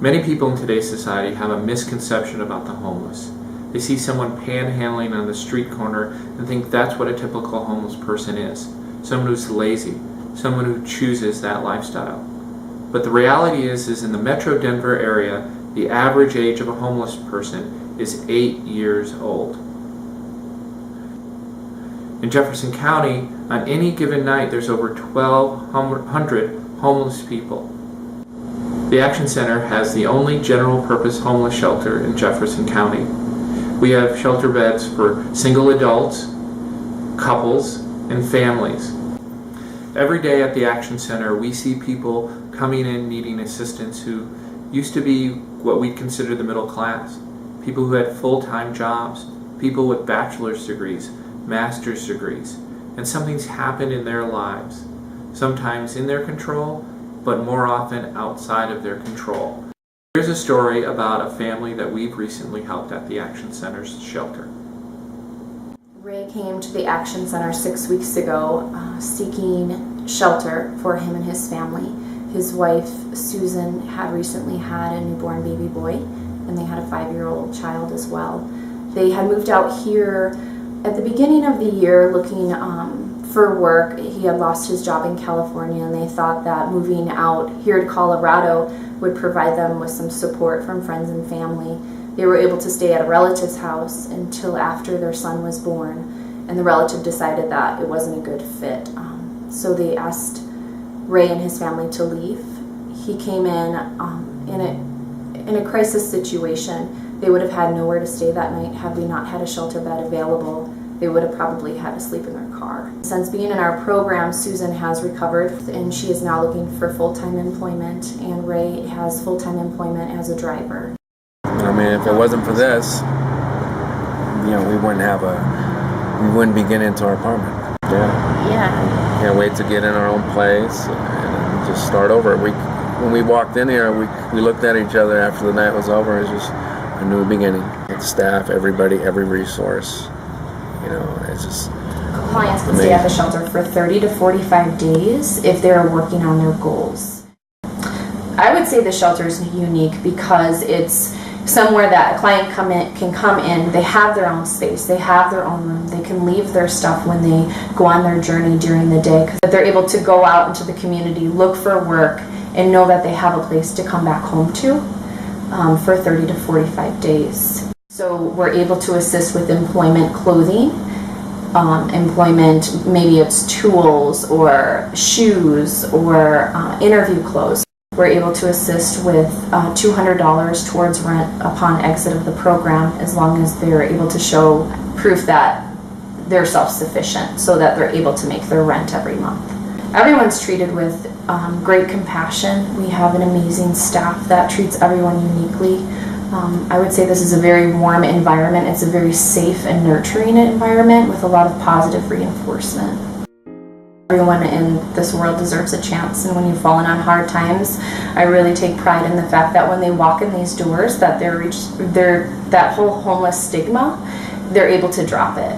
Many people in today's society have a misconception about the homeless. They see someone panhandling on the street corner and think that's what a typical homeless person is. Someone who's lazy, someone who chooses that lifestyle. But the reality is in the Metro Denver area, the average age of a homeless person is 8 years old. In Jefferson County, on any given night, there's over 1,200 homeless people. The Action Center has the only general-purpose homeless shelter in Jefferson County. We have shelter beds for single adults, couples, and families. Every day at the Action Center, we see people coming in needing assistance who used to be what we consider the middle class. People who had full-time jobs, people with bachelor's degrees, master's degrees, and something's happened in their lives, sometimes in their control, but more often outside of their control. Here's a story about a family that we've recently helped at the Action Center's shelter. Ray came to the Action Center 6 weeks ago seeking shelter for him and his family. His wife, Susan, had recently had a newborn baby boy, and they had a 5-year-old child as well. They had moved out here at the beginning of the year looking for work. He had lost his job in California, and they thought that moving out here to Colorado would provide them with some support from friends and family. They were able to stay at a relative's house until after their son was born, and the relative decided that it wasn't a good fit. So they asked Ray and his family to leave. He came in a crisis situation. They would have had nowhere to stay that night had we not had a shelter bed available. They would have probably had to sleep in their car. Since being in our program, Susan has recovered, and she is now looking for full-time employment, and Ray has full-time employment as a driver. I mean, if it wasn't for this, we wouldn't be getting into our apartment. Yeah. Can't wait to get in our own place and just start over. When we walked in here, we looked at each other after the night was over. It was just a new beginning. The staff, everybody, every resource. It's just Clients can stay at the shelter for 30 to 45 days if they're working on their goals. I would say the shelter is unique because it's somewhere that a client can come in, they have their own space, they have their own room, they can leave their stuff when they go on their journey during the day, because they're able to go out into the community, look for work, and know that they have a place to come back home to for 30 to 45 days. So we're able to assist with employment clothing, employment, maybe it's tools or shoes or interview clothes. We're able to assist with $200 towards rent upon exit of the program, as long as they're able to show proof that they're self-sufficient, so that they're able to make their rent every month. Everyone's treated with great compassion. We have an amazing staff that treats everyone uniquely. I would say this is a very warm environment. It's a very safe and nurturing environment with a lot of positive reinforcement. Everyone in this world deserves a chance, and when you've fallen on hard times, I really take pride in the fact that when they walk in these doors, that that whole homeless stigma, they're able to drop it.